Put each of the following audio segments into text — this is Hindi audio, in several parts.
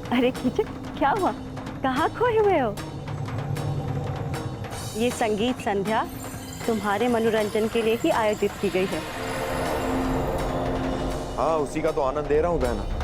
अरे कीचक, क्या हुआ? कहाँ खोए हुए हो? ये संगीत संध्या तुम्हारे मनोरंजन के लिए ही आयोजित की गई है। हाँ, उसी का तो आनंद ले रहा हूँ बहना।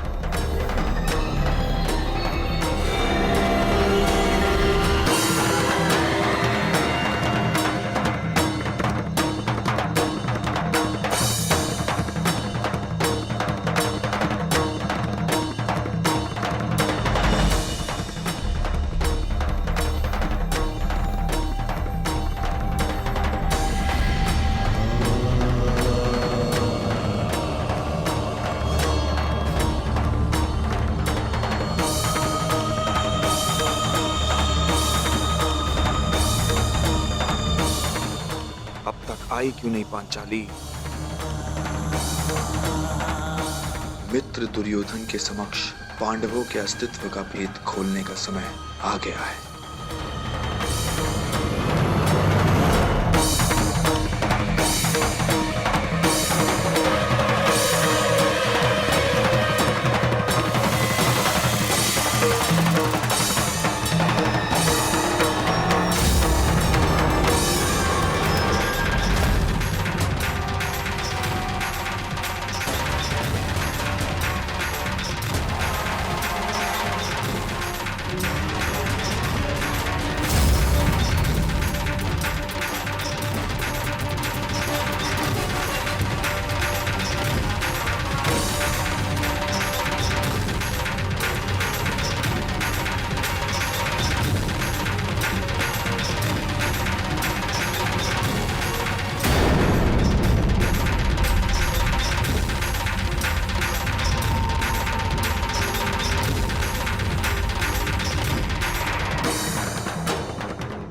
अब तक आई क्यों नहीं पांचाली? मित्र दुर्योधन के समक्ष पांडवों के अस्तित्व का भेद खोलने का समय आ गया है।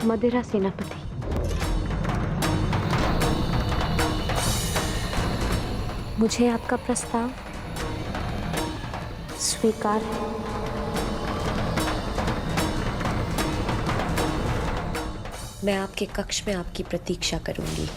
मदिरा सेनापति, मुझे आपका प्रस्ताव स्वीकार है। मैं आपके कक्ष में आपकी प्रतीक्षा करूंगी।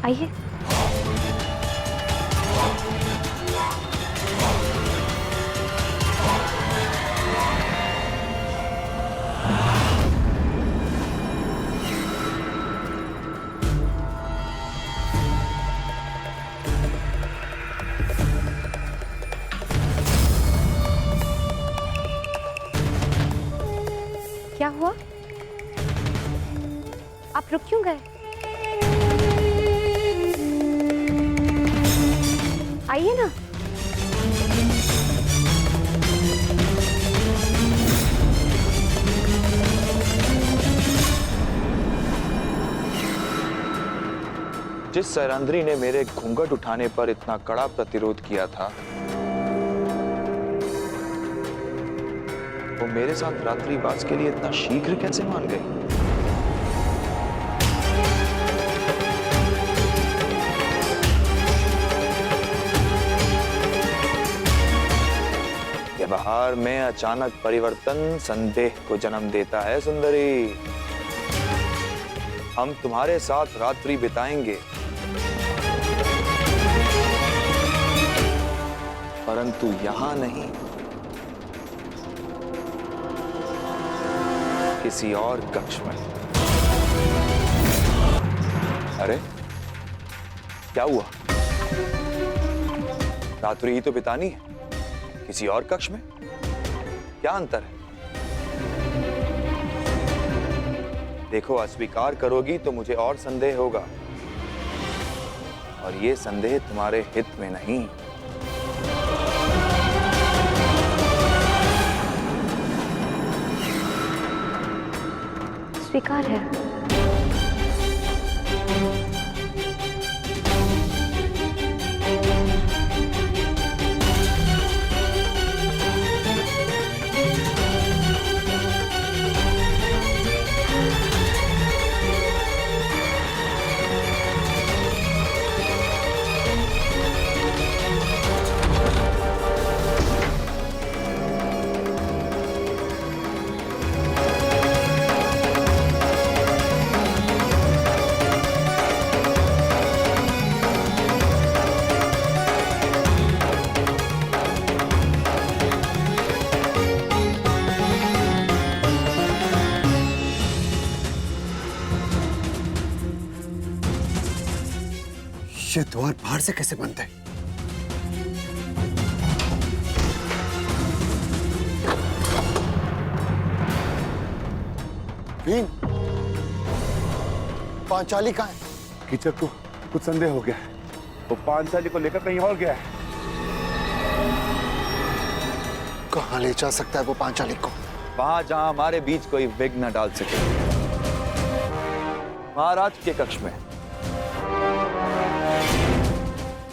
आइए। क्या हुआ? आप रुक क्यों गए? आइए ना। जिस सैरंध्री ने मेरे घूंघट उठाने पर इतना कड़ा प्रतिरोध किया था, वो मेरे साथ रात्रिवास के लिए इतना शीघ्र कैसे मान गई? व्यवहार में अचानक परिवर्तन संदेह को जन्म देता है सुंदरी। हम तुम्हारे साथ रात्रि बिताएंगे, परंतु यहां नहीं, किसी और कक्ष में। अरे क्या हुआ? रात्रि ही तो बितानी है, किसी और कक्ष में क्या अंतर है? देखो, अस्वीकार करोगी तो मुझे और संदेह होगा, और ये संदेह तुम्हारे हित में नहीं। स्वीकार है। ये द्वार बाहर से कैसे बंद है? भीम, पांचाली कहाँ है? कीचक को कुछ संदेह हो गया है, वो पांचाली को लेकर कहीं और गया है। कहाँ ले जा सकता है वो पांचाली को? वहां जहां हमारे बीच कोई विघ्न न डाल सके, महाराज के कक्ष में।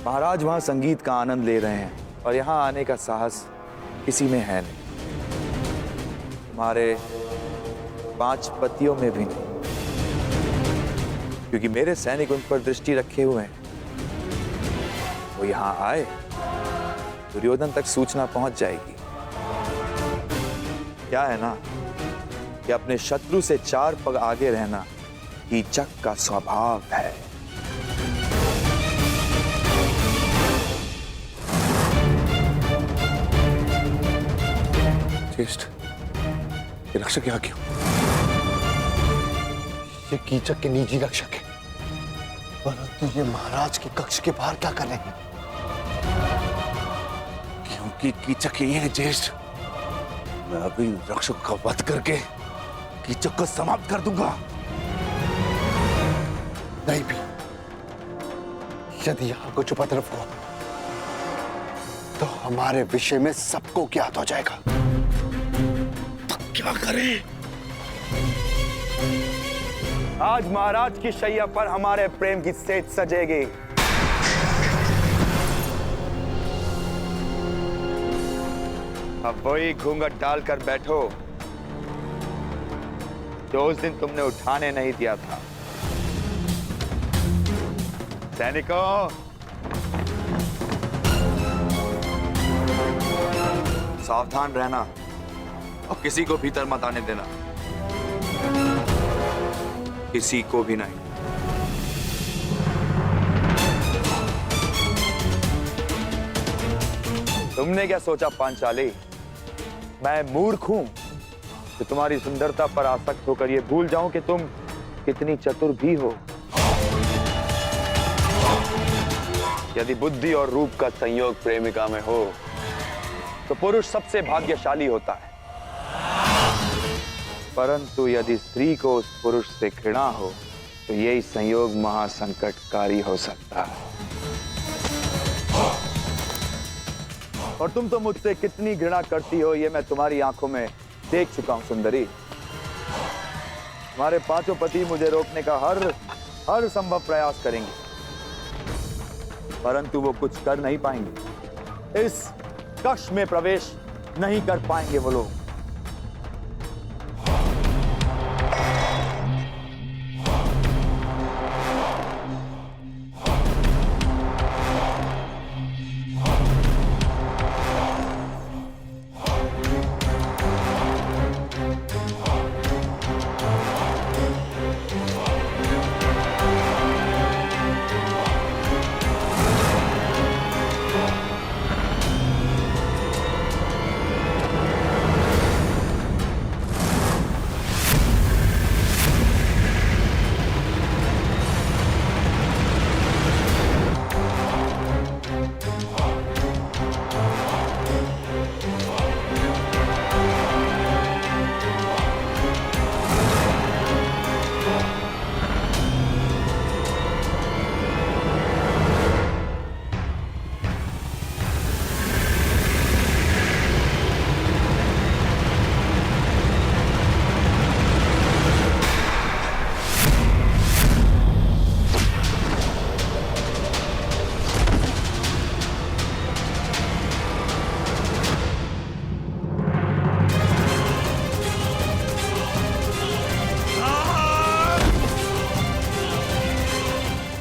महाराज वहां संगीत का आनंद ले रहे हैं और यहां आने का साहस किसी में है नहीं, हमारे 5 पतियों में भी नहीं, क्योंकि मेरे सैनिक उन पर दृष्टि रखे हुए हैं। वो यहां आए, दुर्योधन तक सूचना पहुंच जाएगी। क्या है ना कि अपने शत्रु से 4 पग आगे रहना कीचक का स्वभाव है। ज्येष्ठ, ये रक्षक यहाँ क्यों? ये कीचक के निजी रक्षक है, परंतु ये महाराज के कक्ष के बाहर क्या कर रहे हैं? क्योंकि कीचक यही है ज्येष्ठ। मैं अभी रक्षक का वध करके कीचक को समाप्त कर दूंगा। नहीं भी, यदि यहाँ कुछ उपद्रव हो तो हमारे विषय में सबको ज्ञात हो जाएगा। क्या करें? आज महाराज की शैया पर हमारे प्रेम की सेज सजेगी। अब वही घूंघट डालकर बैठो जो उस दिन तुमने उठाने नहीं दिया था। सैनिकों, सावधान रहना और किसी को भीतर मत आने देना, किसी को भी नहीं। तुमने क्या सोचा पांचाली, मैं मूर्ख हूं कि तुम्हारी सुंदरता पर आसक्त होकर यह भूल जाऊं कि तुम कितनी चतुर भी हो। यदि बुद्धि और रूप का संयोग प्रेमिका में हो तो पुरुष सबसे भाग्यशाली होता है, परंतु यदि स्त्री को उस पुरुष से घृणा हो तो यही संयोग महासंकटकारी हो सकता है। और तुम तो मुझसे कितनी घृणा करती हो ये मैं तुम्हारी आंखों में देख चुका हूं सुंदरी। तुम्हारे 5 पति मुझे रोकने का हर संभव प्रयास करेंगे, परंतु वो कुछ कर नहीं पाएंगे। इस कक्ष में प्रवेश नहीं कर पाएंगे वो लोग।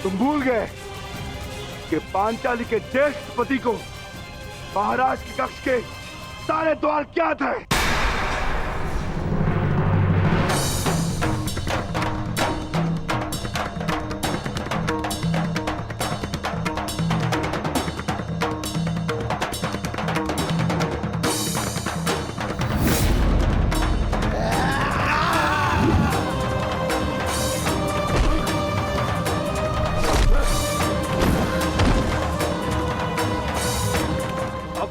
तुम भूल गए कि पांचाली के ज्येष्ठ पति को महाराज के कक्ष के सारे द्वार क्या थे?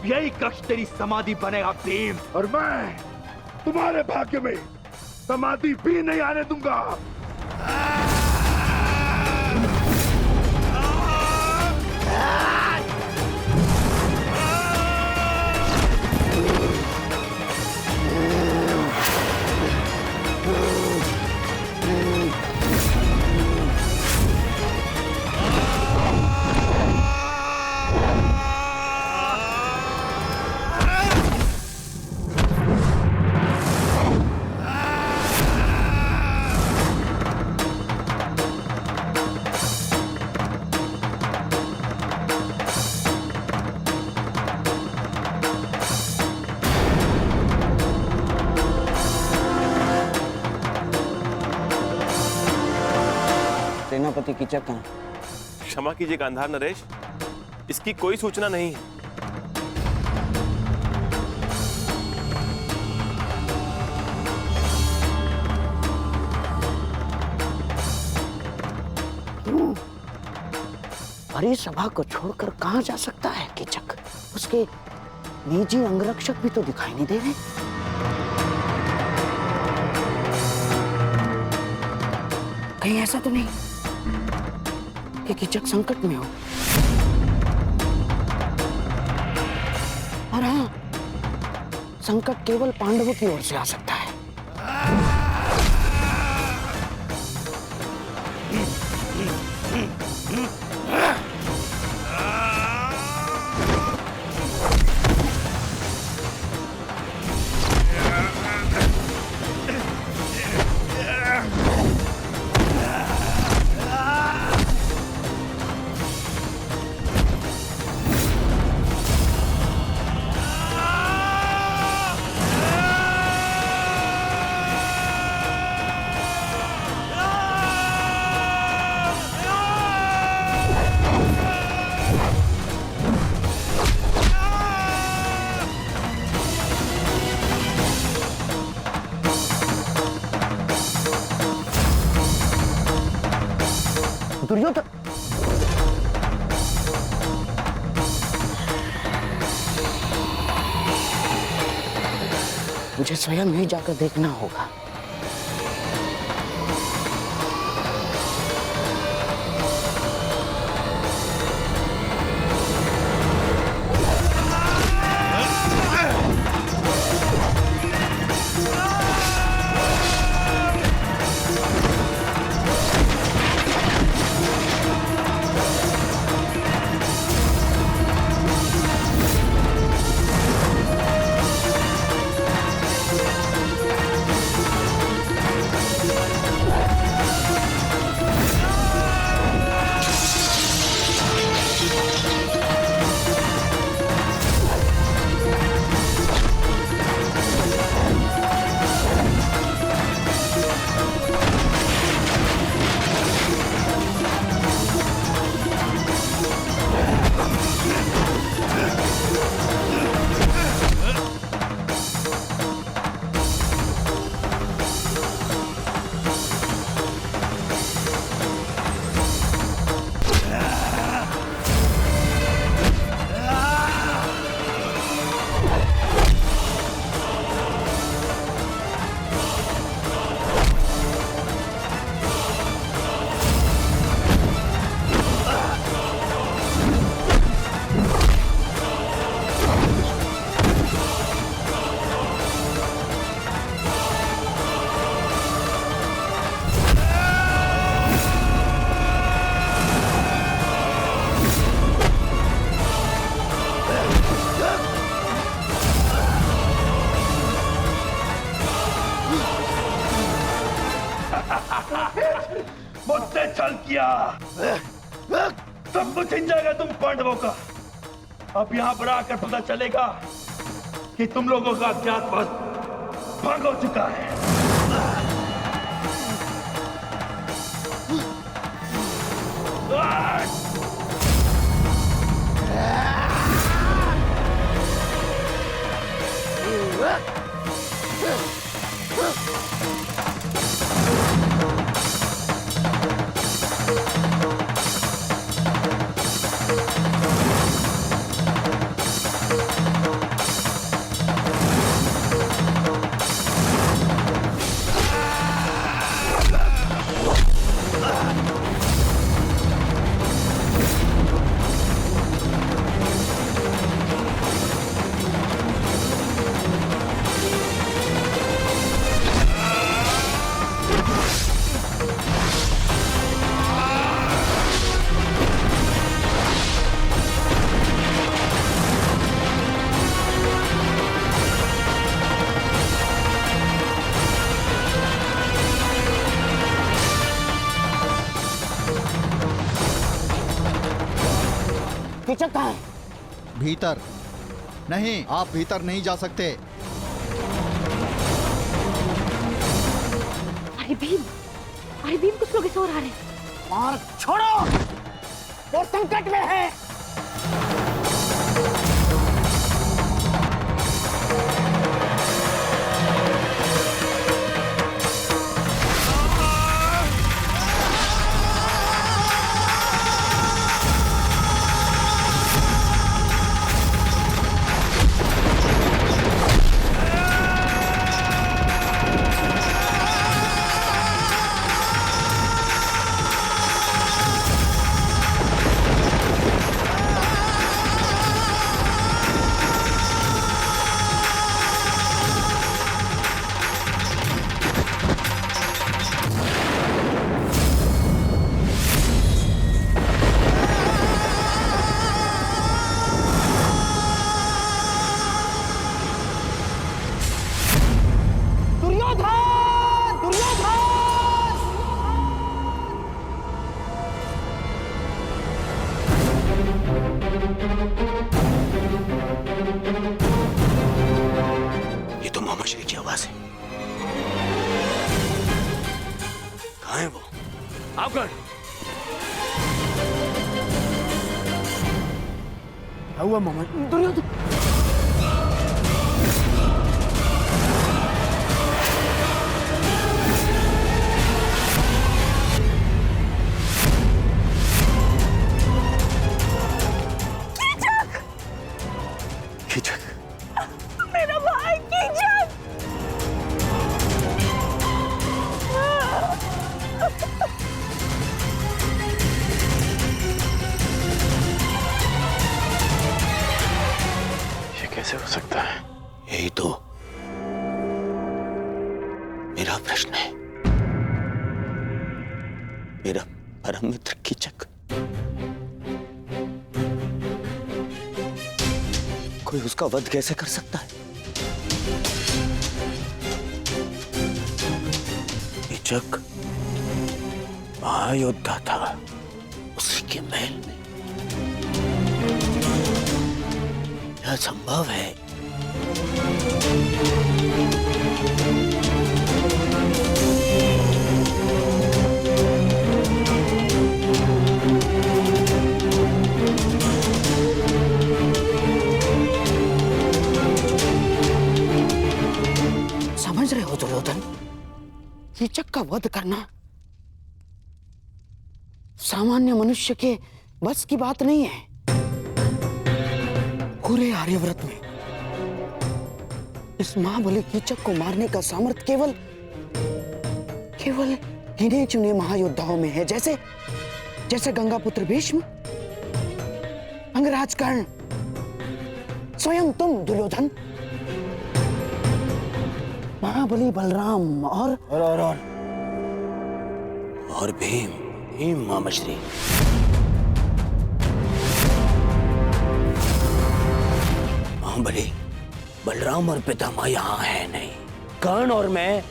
यही कक्ष तेरी समाधि बनेगा भीम। और मैं तुम्हारे भाग्य में समाधि भी नहीं आने दूंगा। सेनापति कीचक कहाँ? क्षमा कीजिए गांधार नरेश, इसकी कोई सूचना नहीं है। बड़ी सभा को छोड़कर कहाँ जा सकता है कीचक? उसके निजी अंगरक्षक भी तो दिखाई नहीं दे रहे। कहीं ऐसा तो नहीं कि कीचक संकट में हो? और हाँ, संकट केवल पांडवों की ओर से आ सकता है। दुर्योधन, मुझे स्वयं ही जाकर देखना होगा। मुझसे छल किया, सब कुछ छिन जाएगा तुम पांडवों का। अब यहाँ पर आकर पता चलेगा कि तुम लोगों का अज्ञातवास भंग हो चुका है। कीचक कहाँ है? भीतर नहीं, आप भीतर नहीं जा सकते। अरे भीम कुछ लोग इस ओर आ रहे हैं। और छोड़ो, वो संकट में है। ये तो मामाश्री की आवाज है। कहाँ है वो? आकर क्या हुआ मामा? दुर्योधन मेरा भाई कीचक। ये कैसे हो सकता है? यही तो मेरा प्रश्न है। मेरा परम मित्र कीचक कोई उसका वध कैसे कर सकता है? कीचक महायोद्धा था, उसी के महल में यह संभव है। समझ रहे हो दुर्योधन? कीचक का वध करना सामान्य मनुष्य के बस की बात नहीं है। पूरे आर्यव्रत में इस महाबली कीचक को मारने का सामर्थ्य केवल गिने चुने महायोद्धाओं में है। जैसे जैसे गंगापुत्र भीष्म, अंगराज कर्ण, स्वयं तुम दुर्योधन, महाबली बलराम और भीम मामाश्री। महाबली बलराम और पितामह यहाँ है नहीं। कर्ण और मैं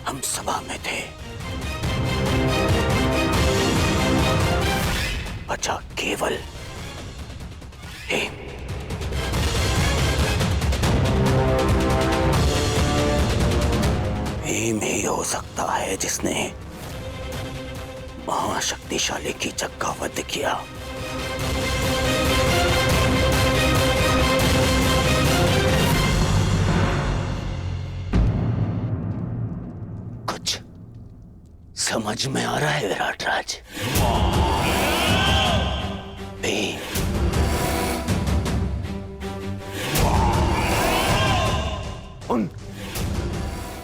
हम सभा में थे। बचा केवल हेम। हेम ही हो सकता है जिसने महाशक्तिशाली कीचक का वध किया। कुछ समझ में आ रहा है विराट राज? भीम,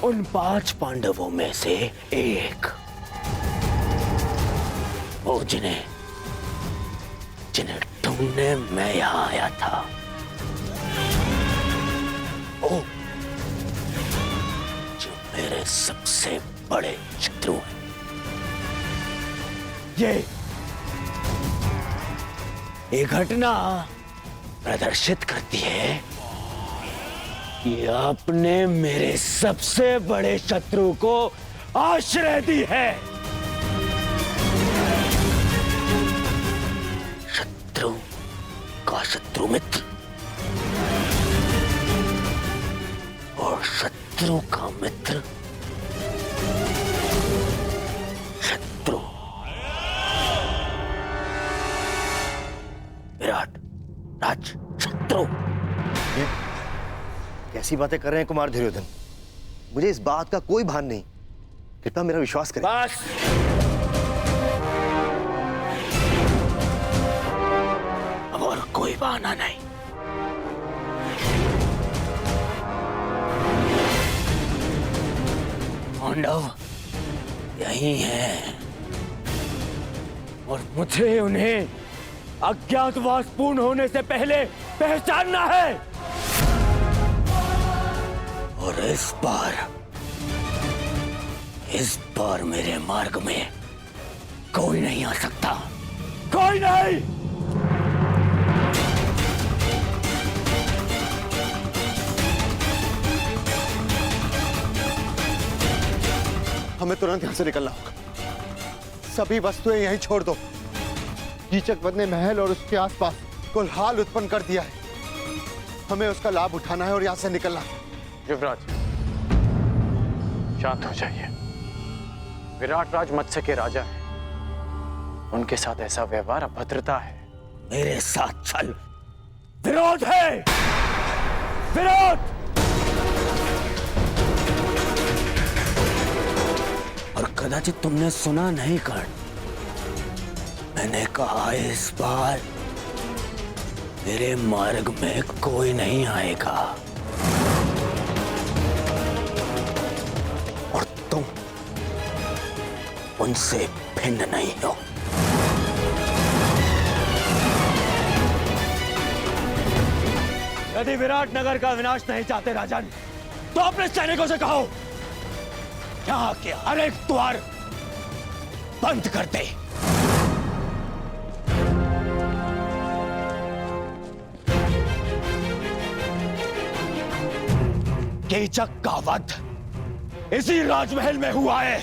उन 5 पांडवों में से एक, वो जिन्हें ढूंढने मैं यहां आया था, वो जो मेरे सबसे बड़े शत्रु हैं। ये घटना प्रदर्शित करती है कि आपने मेरे सबसे बड़े शत्रु को आश्रय दी है। शत्रु का शत्रु मित्र और शत्रु का मित्र शत्रु। विराट राज शत्रु। कैसी बातें कर रहे हैं कुमार दुर्योधन? मुझे इस बात का कोई भान नहीं। कृपया मेरा विश्वास करें। बस, अब और कोई बहाना नहीं। पांडव यही है और मुझे उन्हें अज्ञातवास पूर्ण होने से पहले पहचानना है। और इस बार मेरे मार्ग में कोई नहीं आ सकता, कोई नहीं। हमें तुरंत यहां से निकलना होगा। सभी वस्तुएं यहीं छोड़ दो। कीचक वध ने महल और उसके आसपास कोलाहल उत्पन्न कर दिया है। हमें उसका लाभ उठाना है और यहां से निकलना है। युवराज, शांत हो जाइए। विराट राज मत्स्य के राजा हैं। उनके साथ ऐसा व्यवहार अभद्रता है। मेरे साथ चल। विरोध है, विरोध। और कदाचित तुमने सुना नहीं कर्ण, मैंने कहा इस बार मेरे मार्ग में कोई नहीं आएगा। और तुम उनसे भिन्न नहीं हो। यदि विराट नगर का विनाश नहीं चाहते राजन, तो अपने सैनिकों से कहो यहाँ के हर एक द्वार बंद कर दे। कीचक का वध इसी राजमहल में हुआ है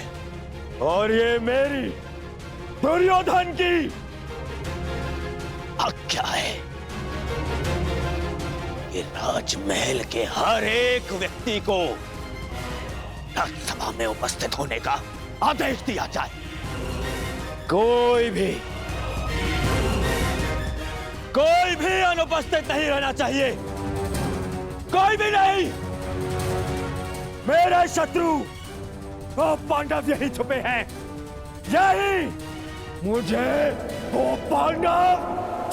और ये मेरी दुर्योधन की आज्ञा है। ये राजमहल के हर एक व्यक्ति को राज्यसभा में उपस्थित होने का आदेश दिया जाए। कोई भी अनुपस्थित नहीं रहना चाहिए, कोई भी नहीं। मेरे शत्रु वो पांडव यही छुपे हैं, यही मुझे वो पांडव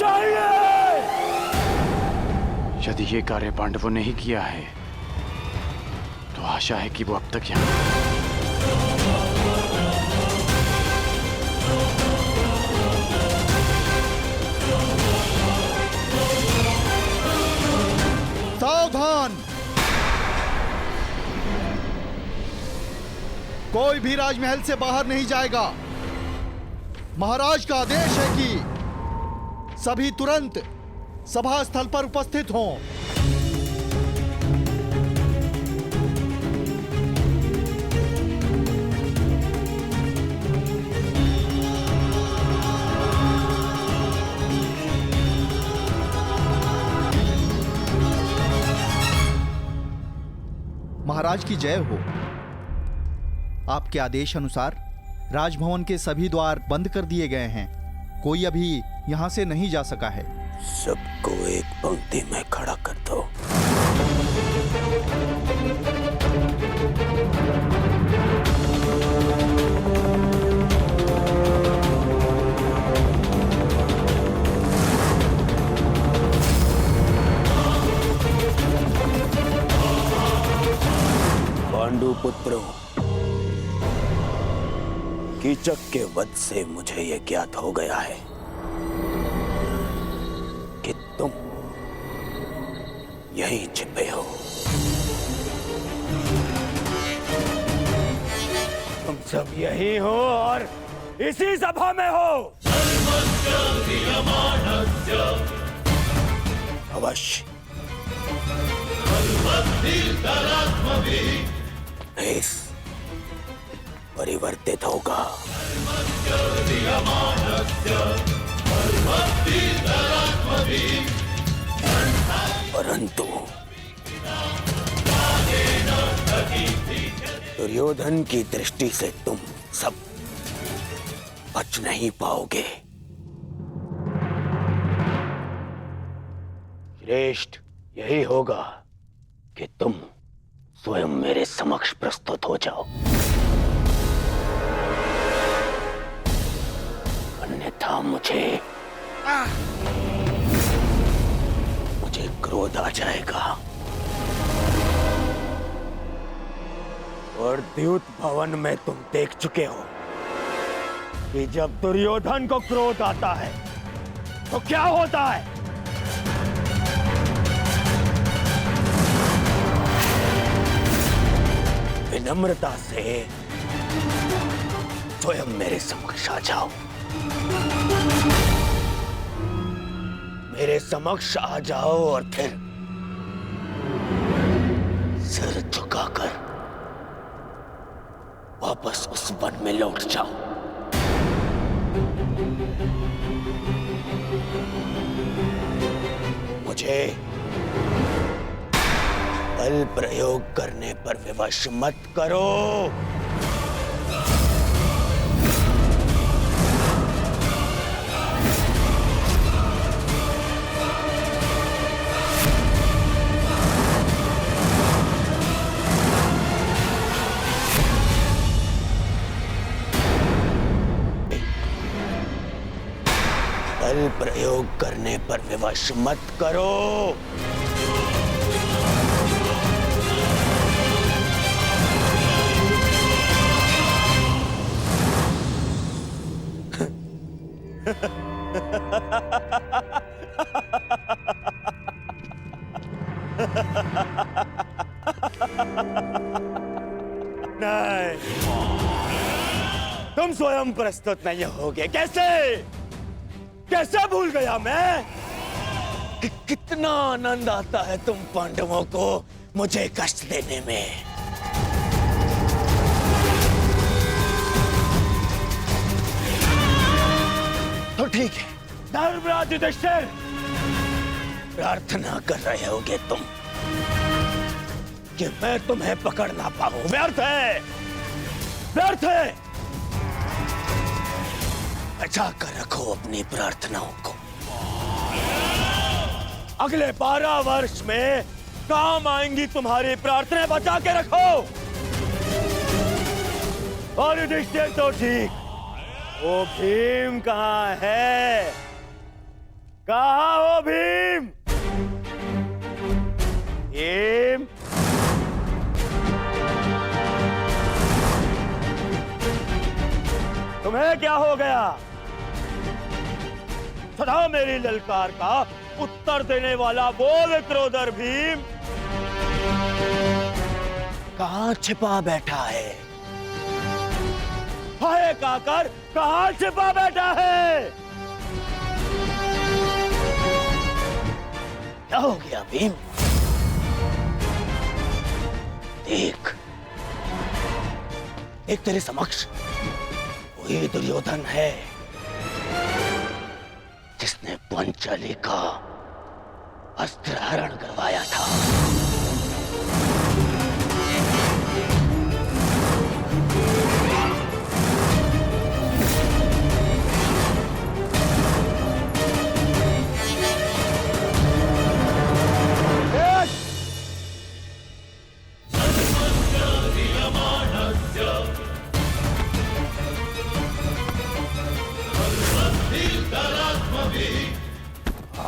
चाहिए। यदि ये कार्य पांडवों ने ही किया है, तो आशा है कि वो अब तक यहाँ सावधान! कोई भी राजमहल से बाहर नहीं जाएगा। महाराज का आदेश है कि सभी तुरंत सभा स्थल पर उपस्थित हों। महाराज की जय हो। आपके आदेश अनुसार राजभवन के सभी द्वार बंद कर दिए गए हैं। कोई अभी यहाँ से नहीं जा सका है। सबको एक पंक्ति में खड़ा कर दो। पांडु पुत्रों, कीचक के वध से मुझे यह ज्ञात हो गया है कि तुम यहीं छिपे हो। तुम सब यही हो और इसी सभा में हो। अवश्य भेष परिवर्तित होगा। परंतु दुर्योधन की दृष्टि से तुम सब बच नहीं पाओगे। श्रेष्ठ यही होगा कि तुम स्वयं मेरे समक्ष प्रस्तुत हो जाओ, अन्यथा मुझे क्रोध आ जाएगा। और द्यूत भवन में तुम देख चुके हो कि जब दुर्योधन को क्रोध आता है तो क्या होता है। विनम्रता से स्वयं मेरे समक्ष आ जाओ। मेरे समक्ष आ जाओ और फिर सिर झुकाकर वापस उस वन में लौट जाओ। मुझे बल प्रयोग करने पर विवश मत करो। बल प्रयोग करने पर विवश मत करो। नहीं, तुम स्वयं प्रस्तुत नहीं होगे। कैसे भूल गया मैं कि कितना आनंद आता है तुम पांडवों को मुझे कष्ट देने में। तो ठीक है, धर्मराज युधिष्ठिर, प्रार्थना कर रहे होगे तुम कि मैं तुम्हें पकड़ ना पाऊं। व्यर्थ है, व्यर्थ है। बचा कर रखो अपनी प्रार्थनाओं को। अगले 12 वर्ष में काम आएंगी तुम्हारी प्रार्थनाएं, बचा के रखो। और युधिष्ठिर तो ठीक, वो भीम कहाँ है? कहाँ हो भीम? भीम, तुम्हें क्या हो गया? सदा मेरी ललकार का उत्तर देने वाला वो विक्रोधर भीम कहाँ छिपा बैठा है? हाय काकर, कहाँ छिपा बैठा है? क्या हो गया भीम? देख, एक तेरे समक्ष वही दुर्योधन है जिसने पंचाली का अस्त्र हरण करवाया था।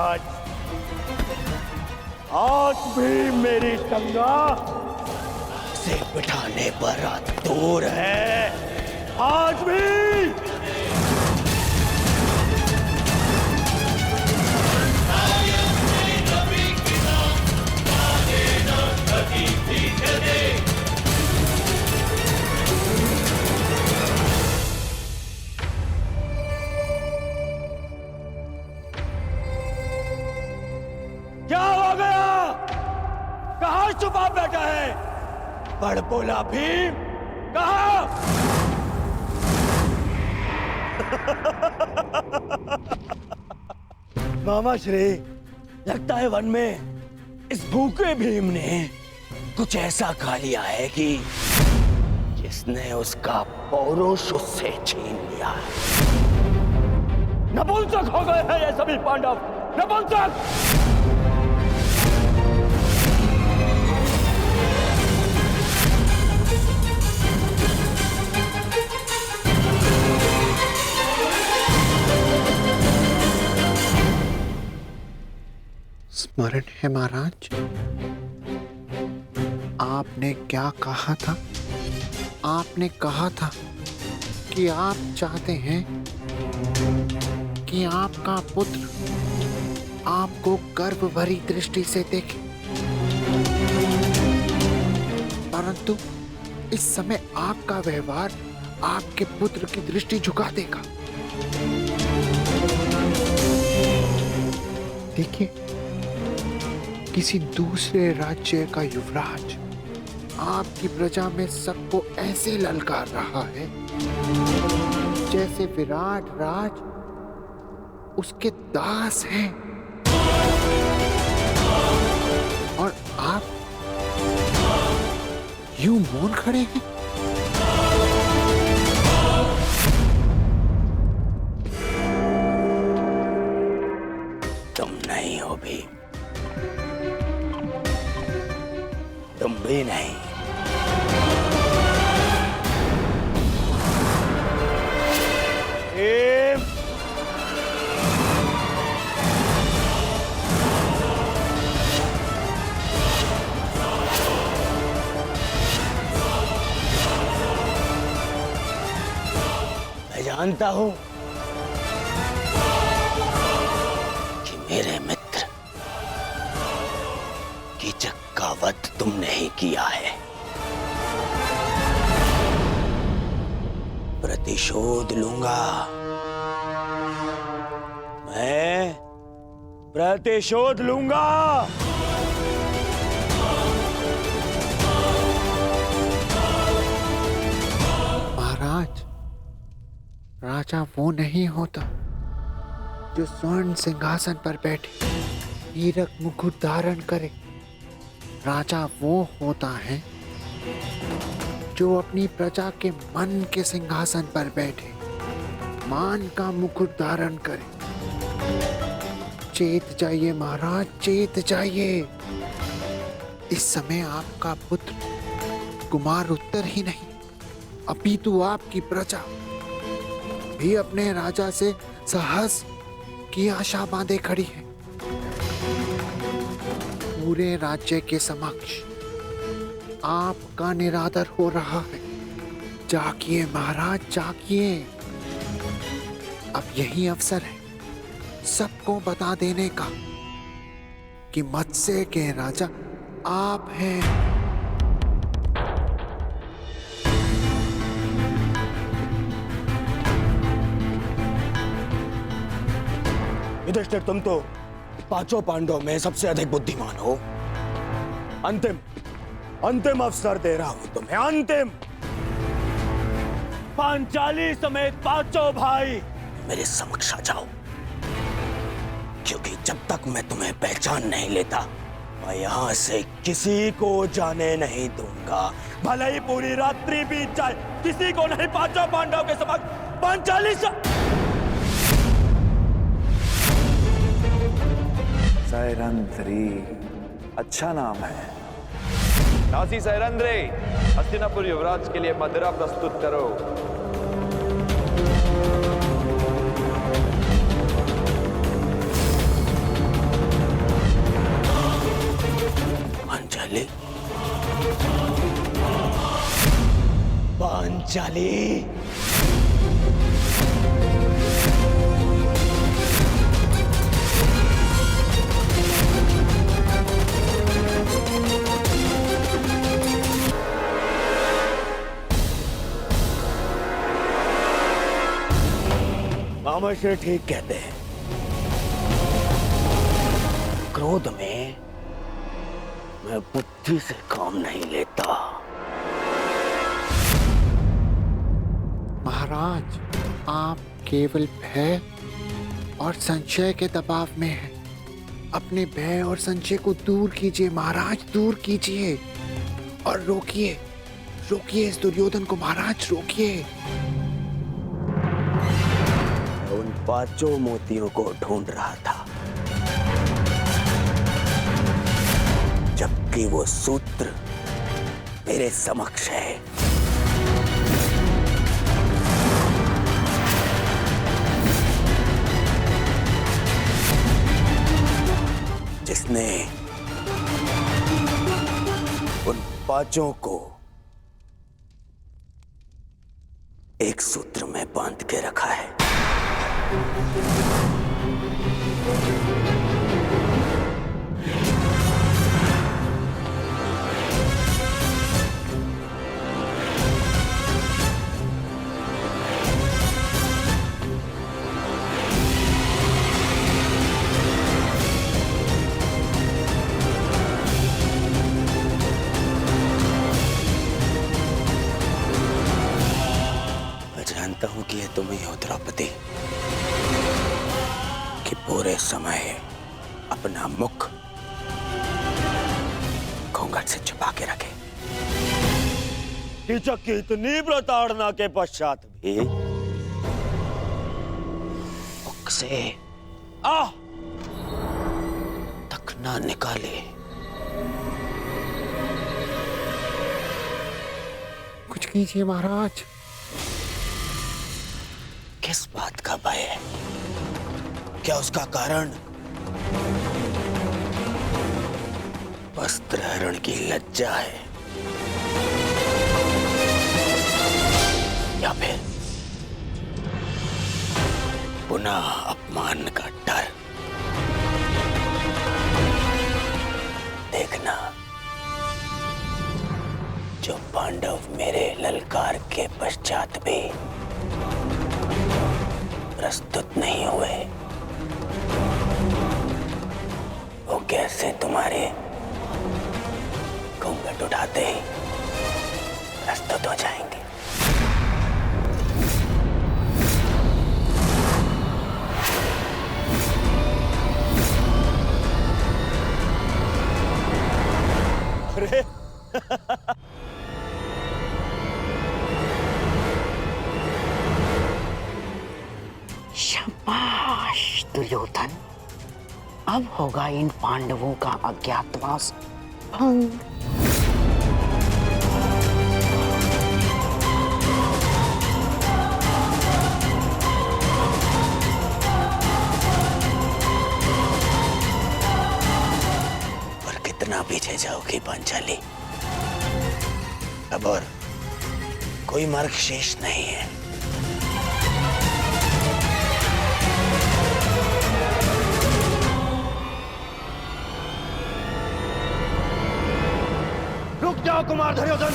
महाराज, आज भी मेरी गंगा से बिठाने पर दूर है। आज भी क्या हो गया? कहां छुपा बैठा है? बड़ बोला भीम, कहा? मामा श्री, लगता है वन में इस भूखे भीम ने कुछ ऐसा खा लिया है कि जिसने उसका पौरुष उससे छीन लिया। नपुंसक हो गए हैं ये सभी पांडव, नपुंसक! स्मरण है महाराज, आपने क्या कहा था? आपने कहा था कि आप चाहते हैं कि आपका पुत्र आपको गर्व भरी दृष्टि से देखे, परंतु इस समय आपका व्यवहार आपके पुत्र की दृष्टि झुका देगा। देखिए, किसी दूसरे राज्य का युवराज आपकी प्रजा में सबको ऐसे ललकार रहा है जैसे विराट राज उसके दास हैं, और आप यूं मौन खड़े हैं। तुम नहीं हो भीम, तुम भी नहीं। भीम, मैं जानता हूं कि मेरे मित्र कीचक का वध तुमने ही किया है। प्रतिशोध लूंगा, मैं प्रतिशोध लूंगा। महाराज, राजा वो नहीं होता जो स्वर्ण सिंहासन पर बैठे हीरक मुकुट धारण करे। राजा वो होता है जो अपनी प्रजा के मन के सिंहासन पर बैठे मान का मुकुट धारण करे। चेत जाइए महाराज, चेत जाइए। इस समय आपका पुत्र कुमार उत्तर ही नहीं, अपितु आपकी प्रजा भी अपने राजा से साहस की आशा बांधे खड़ी है। पूरे राज्य के समक्ष आपका निरादर हो रहा है। जागिए महाराज, जागिए। अब यही अवसर है सबको बता देने का कि मत्स्य के राजा आप हैं। युधिष्ठिर, तुम तो पांचों पांडवों में सबसे अधिक बुद्धिमान हो। अंतिम अवसर दे रहा हूं तुम्हें, अंतिम। पांचाली समेत पांचों भाई मेरे समक्ष आ जाओ, क्योंकि जब तक मैं तुम्हें पहचान नहीं लेता मैं यहां से किसी को जाने नहीं दूंगा। भले ही पूरी रात्रि बीत जाए, किसी को नहीं पांचों पांडवों के समक्ष पांचाली सैरंध्री, अच्छा नाम है। दासी सैरंध्री, हस्तिनापुर युवराज के लिए मदिरा प्रस्तुत करो। रामश्री ठीक कहते हैं, क्रोध में मैं बुद्धि से काम नहीं लेता। महाराज, आप केवल भय और संशय के दबाव में हैं। अपने भय और संशय को दूर कीजिए महाराज, दूर कीजिए और रोकिए, रोकिए इस दुर्योधन को महाराज, रोकिए। उन 5 मोतियों को ढूंढ रहा था, जबकि वो सूत्र मेरे समक्ष है। जिसने उन 5 को एक सूत्र में बांध के रखा है। जानता हूं कि ये तुम ही हो द्रौपदी, कि पूरे समय अपना मुख घूंघट से छुपा के रखे। कीचक की इतनी प्रताड़ना के पश्चात भी मुख से आह तक ना निकाले। कुछ कीजिए महाराज। किस बात का भय है? क्या उसका कारण वस्त्रहरण की लज्जा है, या फिर पुनः अपमान का डर? देखना, जो पांडव मेरे ललकार के पश्चात भी प्रस्तुत नहीं हुए, वो कैसे तुम्हारे घूंघट उठाते ही प्रस्तुत हो जाएंगे। अरे शाबाश दुर्योधन, अब होगा इन पांडवों का अज्ञातवास भंग। और कितना पीछे जाओगी पांचाली? अब और कोई मार्ग शेष नहीं है। रुक जाओ कुमार दुर्योधन।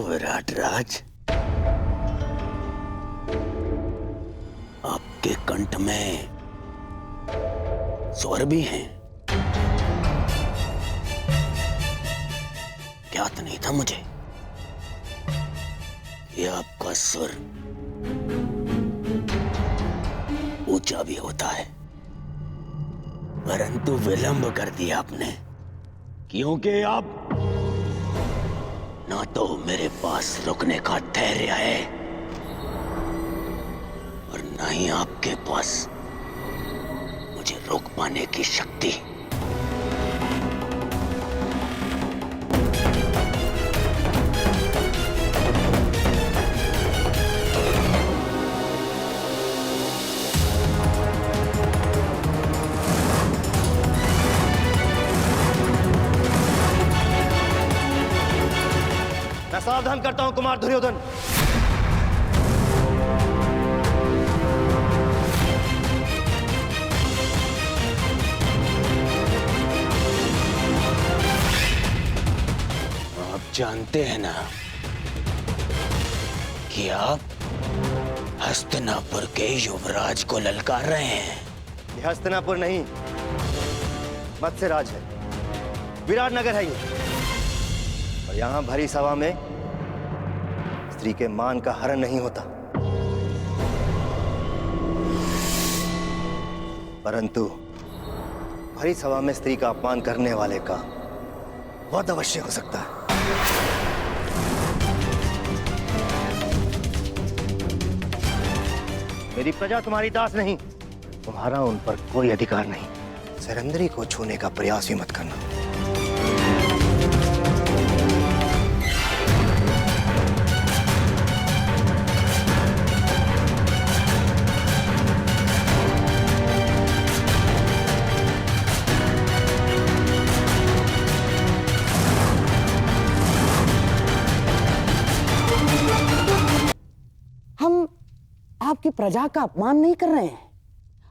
विराटराज, आपके कंठ में स्वर भी हैं। ज्ञात नहीं था मुझे कि आपका सुर ऊंचा भी होता है, परंतु विलंब कर दिया आपने, क्योंकि आप ना तो मेरे पास रुकने का धैर्य है और ना ही आपके पास मुझे रोक पाने की शक्ति। मैं सावधान करता हूं कुमार दुर्योधन। आप जानते हैं ना कि आप हस्तिनापुर के युवराज को ललकार रहे हैं। ये हस्तिनापुर नहीं, मत्स्यराज है, विराट नगर है ये। और यहां भरी सभा में स्त्री के मान का हरण नहीं होता, परंतु भरी सभा में स्त्री का अपमान करने वाले का वध अवश्य हो सकता है। मेरी प्रजा तुम्हारी दास नहीं, तुम्हारा उन पर कोई अधिकार नहीं। सरंदरी को छूने का प्रयास भी मत करना। हम आपकी प्रजा का अपमान नहीं कर रहे हैं,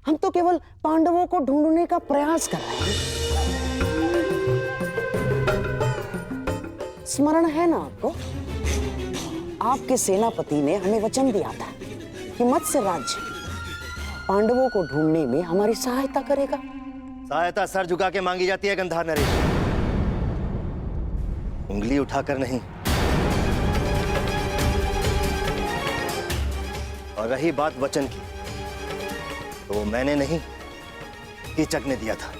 हम तो केवल पांडवों को ढूंढने का प्रयास कर रहे हैं। स्मरण है ना आपको, आपके सेनापति ने हमें वचन दिया था कि मत्स्य राज्य पांडवों को ढूंढने में हमारी सहायता करेगा। सहायता सर झुका के मांगी जाती है गंधार नरेश, उंगली उठाकर नहीं। और रही बात वचन की, तो वो मैंने नहीं, कीचक ने दिया था।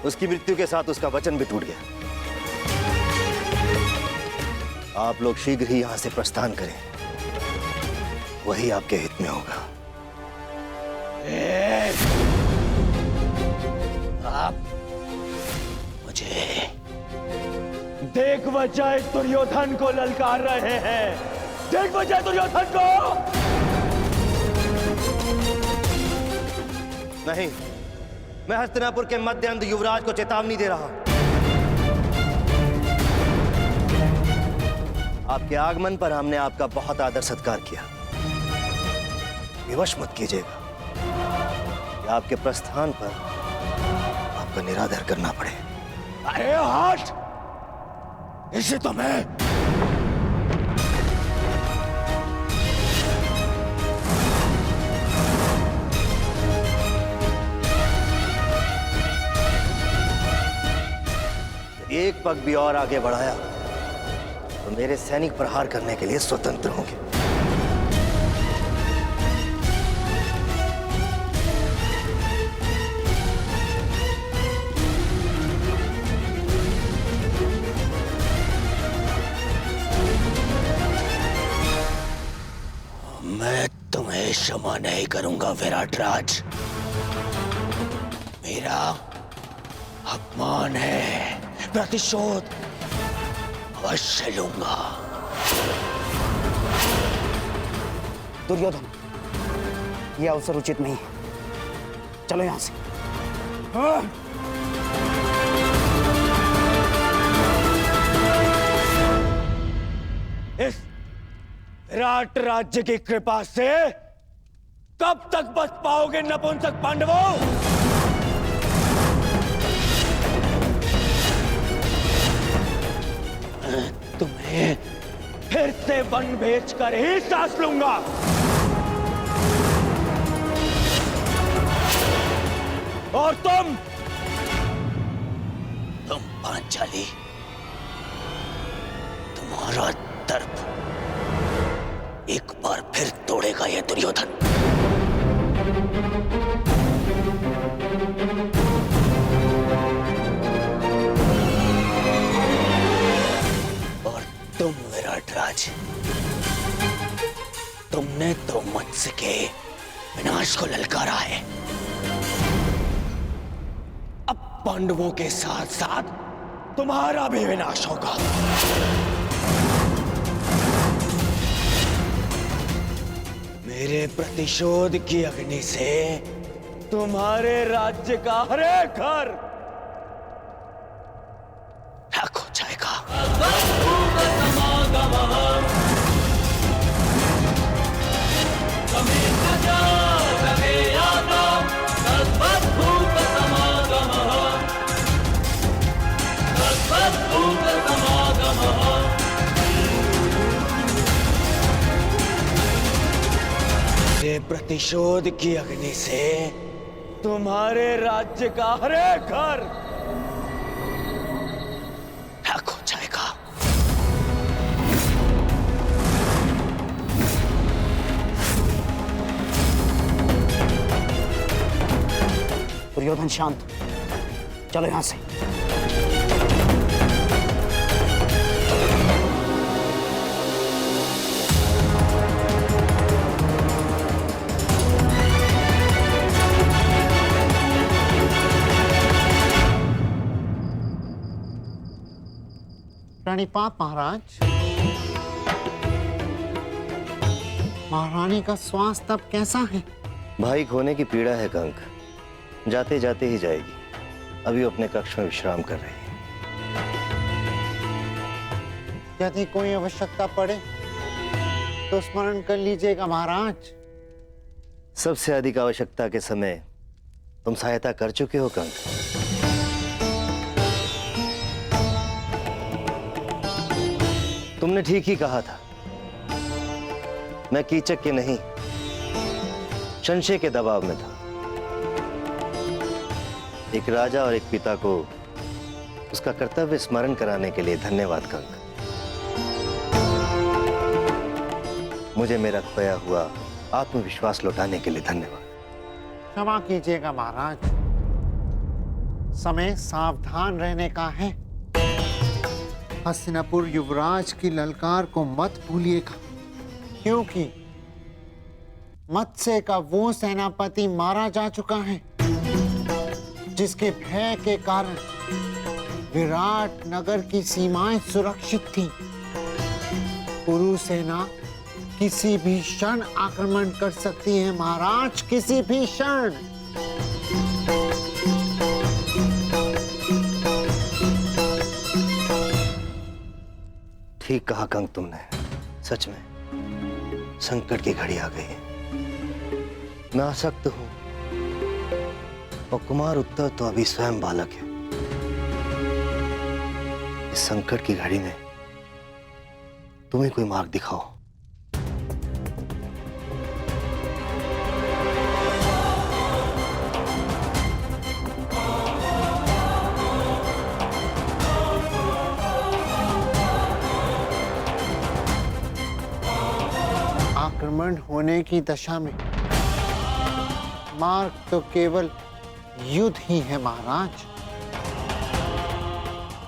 उसकी मृत्यु के साथ उसका वचन भी टूट गया। आप लोग शीघ्र ही यहां से प्रस्थान करें, वही आपके हित में होगा। आप मुझे देख बजाय दुर्योधन को ललकार रहे हैं। देख बजाय दुर्योधन को। नहीं, मैं हस्तिनापुर के मध्य अंध युवराज को चेतावनी दे रहा हूं। आपके आगमन पर हमने आपका बहुत आदर सत्कार किया। विवश मत कीजिएगा कि आपके प्रस्थान पर आपका निरादर करना पड़े। अरे हट! इसे तो मैं एक पग भी और आगे बढ़ाया तो मेरे सैनिक प्रहार करने के लिए स्वतंत्र होंगे। मैं तुम्हें क्षमा नहीं करूंगा विराट राज। मेरा अपमान है, प्रतिशोध अवश्य लूंगा। दुर्योधन, यह अवसर उचित नहीं है, चलो यहां से। इस विराट राज्य की कृपा से कब तक बच पाओगे नपुंसक पांडवों? तुम्हें फिर से वन भेजकर ही सांस लूंगा। और तुम पांचाली, तुम्हारा दर्प एक बार फिर तोड़ेगा यह दुर्योधन। और तुम विराट राज, तुमने तो मत्स्य के विनाश को ललकारा है। अब पांडवों के साथ साथ तुम्हारा भी विनाश होगा। मेरे प्रतिशोध की अग्नि से तुम्हारे राज्य का हर एक घर राख हो जाएगा। प्रतिशोध की अग्नि से तुम्हारे राज्य का हर एक घर राख हो जाएगा। दुर्योधन शांत, चलो यहां से। प्रणिपात महाराज। महारानी का स्वास्थ्य तब कैसा है? भाई खोने की पीड़ा है कंक, जाते जाते ही जाएगी। अभी वो अपने कक्ष में विश्राम कर रही है। यदि कोई आवश्यकता पड़े तो स्मरण कर लीजिएगा महाराज। सबसे अधिक आवश्यकता के समय तुम सहायता कर चुके हो कंक। तुमने ठीक ही कहा था। मैं कीचक के नहीं, संशय के दबाव में था। एक राजा और एक पिता को उसका कर्तव्य स्मरण कराने के लिए धन्यवाद कंक। मुझे मेरा खोया हुआ आत्मविश्वास लौटाने के लिए धन्यवाद। क्षमा कीजिएगा महाराज, समय सावधान रहने का है। हस्तिनापुर युवराज की ललकार को मत भूलिएगा, क्योंकि मत्स्य का वो सेनापति मारा जा चुका है जिसके भय के कारण विराट नगर की सीमाएं सुरक्षित थीं। कुरु सेना किसी भी क्षण आक्रमण कर सकती है महाराज, किसी भी क्षण। ठीक कहा कंक तुमने। सच में संकट की घड़ी आ गई है। मैं आसक्त हूं और कुमार उत्तर तो अभी स्वयं बालक है। इस संकट की घड़ी में तुम्हें कोई मार्ग दिखाओ। आक्रमण होने की दशा में मार्ग तो केवल युद्ध ही है महाराज।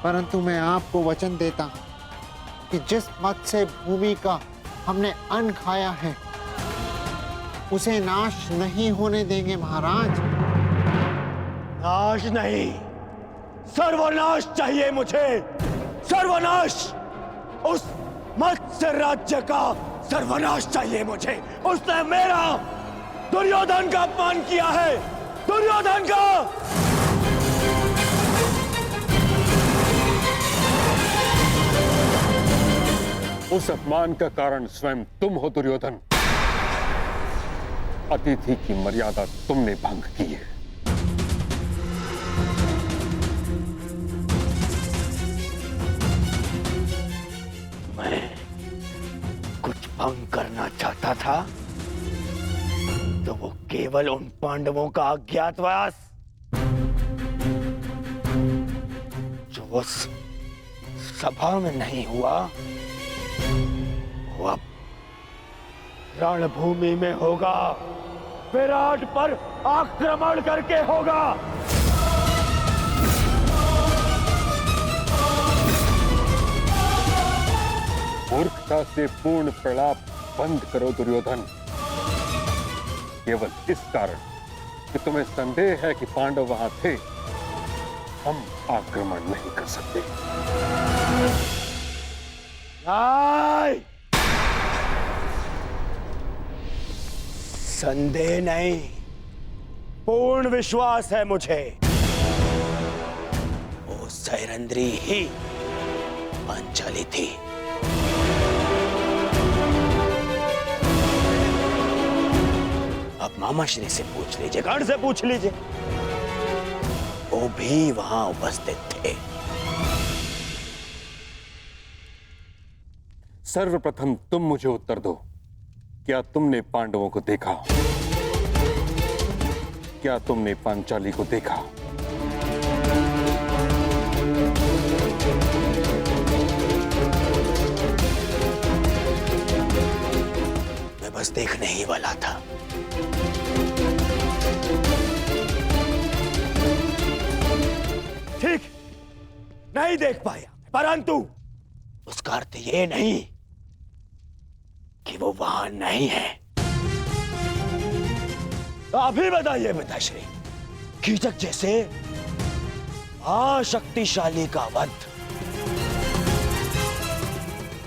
परंतु मैं आपको वचन देता हूं कि जिस मत्स्य भूमि का हमने अन्न खाया है उसे नाश नहीं होने देंगे महाराज। नाश नहीं, सर्वनाश चाहिए मुझे। सर्वनाश। उस मत्स्य राज्य का सर्वनाश चाहिए मुझे। उसने मेरा, दुर्योधन का अपमान किया है। दुर्योधन का। उस अपमान का कारण स्वयं तुम हो दुर्योधन। अतिथि की मर्यादा तुमने भंग की है। मैं कुछ भंग करना चाहता था तो वो केवल उन पांडवों का अज्ञातवास जो उस सभा में नहीं हुआ, वो अब रणभूमि में होगा। विराट पर आक्रमण करके होगा। मूर्खता से पूर्ण प्रलाप बंद करो दुर्योधन। केवल इस कारण कि तुम्हें संदेह है कि पांडव वहां थे, हम आक्रमण नहीं कर सकते। नहीं, संदेह नहीं, पूर्ण विश्वास है मुझे। वो सैरंद्री ही पांचाली थी। अब मामाश्री से पूछ लीजिए, गण से पूछ लीजिए, वो भी वहां उपस्थित थे। सर्वप्रथम तुम मुझे उत्तर दो, क्या तुमने पांडवों को देखा? क्या तुमने पांचाली को देखा? मैं बस देखने ही वाला था। ठीक, नहीं देख पाया, परंतु उसका अर्थ ये नहीं कि वो वहां नहीं है। तो अभी बताइए पिताश्री, कीचक जैसे अशक्तिशाली का वध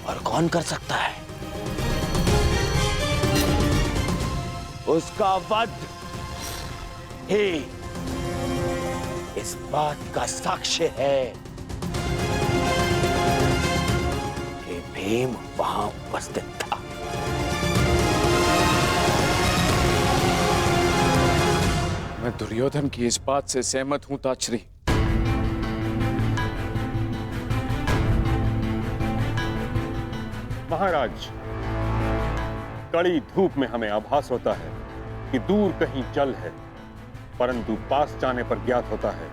और कौन कर सकता है? उसका वध ही इस बात का साक्ष्य है कि भीम वहां उपस्थित था। मैं दुर्योधन की इस बात से सहमत हूं ताश्री। महाराज, कड़ी धूप में हमें आभास होता है कि दूर कहीं जल है, परंतु पास जाने पर ज्ञात होता है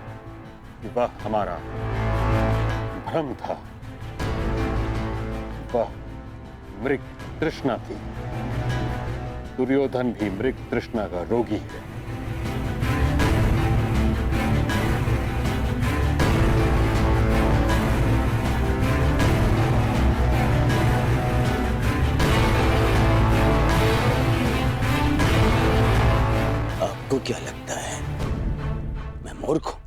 कि वह हमारा भ्रम था। वह मृग तृष्णा थी। दुर्योधन भी मृग तृष्णा का रोगी है। आपको क्या लगता है मैं मूर्ख हूं?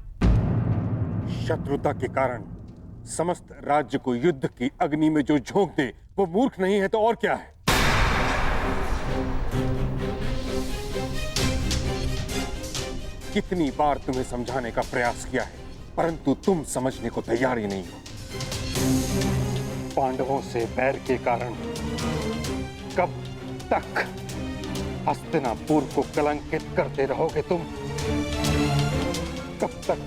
शत्रुता के कारण समस्त राज्य को युद्ध की अग्नि में जो झोंक दे वो मूर्ख नहीं है तो और क्या है? कितनी बार तुम्हें समझाने का प्रयास किया है, परंतु तुम समझने को तैयार ही नहीं हो। पांडवों से बैर के कारण कब तक हस्तिनापुर को कलंकित करते रहोगे तुम? कब तक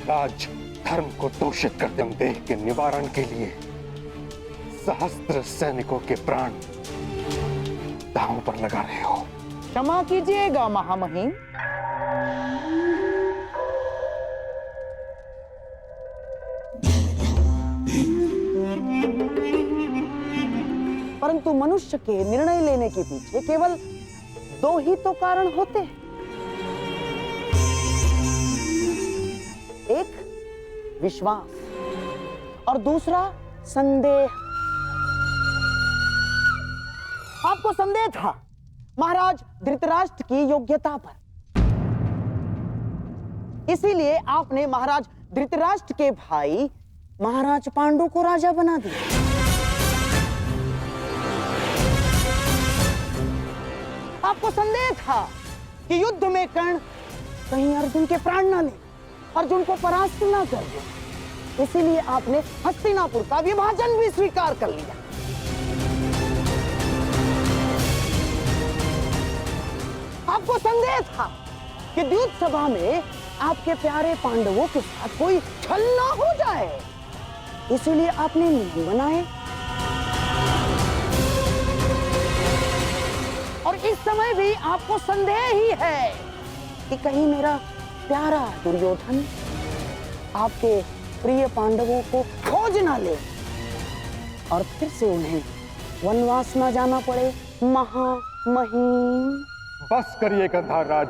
राज धर्म को दूषित करते? हम देह के निवारण के लिए सहस्त्र सैनिकों के प्राण दांव पर लगा रहे हो। क्षमा कीजिएगा महामहिम, परंतु मनुष्य के निर्णय लेने के पीछे केवल दो ही तो कारण होते हैं, एक विश्वास और दूसरा संदेह। आपको संदेह था महाराज धृतराष्ट्र की योग्यता पर, इसीलिए आपने महाराज धृतराष्ट्र के भाई महाराज पांडु को राजा बना दिया। आपको संदेह था कि युद्ध में कर्ण कहीं अर्जुन के प्राण ना ले, अर्जुन को परास्त ना कर दे, इसीलिए आपने हस्तिनापुर का विभाजन भी स्वीकार कर लिया। आपको संदेह था कि द्यूत सभा में आपके प्यारे पांडवों के साथ कोई छल ना हो जाए, इसीलिए आपने नियम बनाए। और इस समय भी आपको संदेह ही है कि कहीं मेरा प्यारा दुर्योधन आपके प्रिय पांडवों को खोज ना ले और फिर से उन्हें वनवास ना जाना पड़े। महामहिम, बस करिए गंधार राज।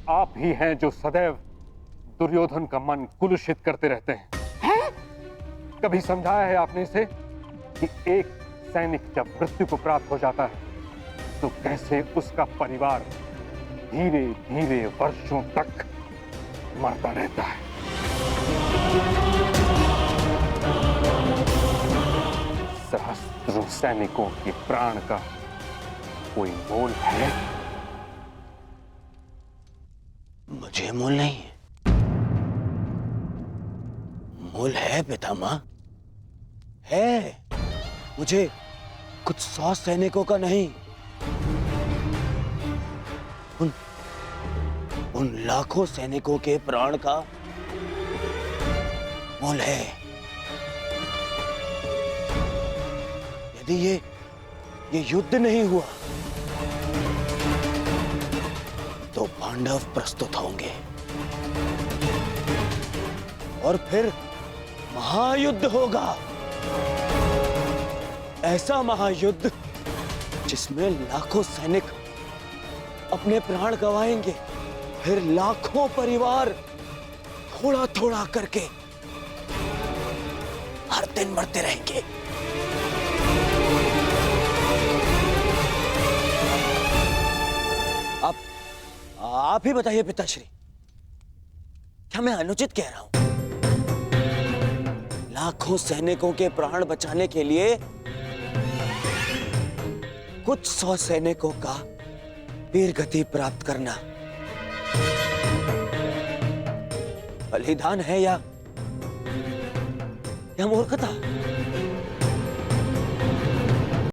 आप ही हैं जो सदैव दुर्योधन का मन कुलुषित करते रहते हैं। कभी समझाया है आपने इसे कि एक सैनिक जब मृत्यु को प्राप्त हो जाता है तो कैसे उसका परिवार धीरे धीरे वर्षों तक मरता रहता है? सहस्त्रों सैनिकों के प्राण का कोई मोल है? मुझे मोल नहीं है। मोल है पितामह, है। मुझे कुछ 100 सैनिकों का नहीं, उन लाखों सैनिकों के प्राण का मोल है। ये युद्ध नहीं हुआ तो पांडव प्रस्तुत होंगे और फिर महायुद्ध होगा। ऐसा महायुद्ध जिसमें लाखों सैनिक अपने प्राण गंवाएंगे, फिर लाखों परिवार थोड़ा थोड़ा करके हर दिन मरते रहेंगे। आप ही बताइए पिताश्री, क्या मैं अनुचित कह रहा हूं? लाखों सैनिकों के प्राण बचाने के लिए कुछ 100 सैनिकों का वीर गति प्राप्त करना बलिदान है या मूर्खता?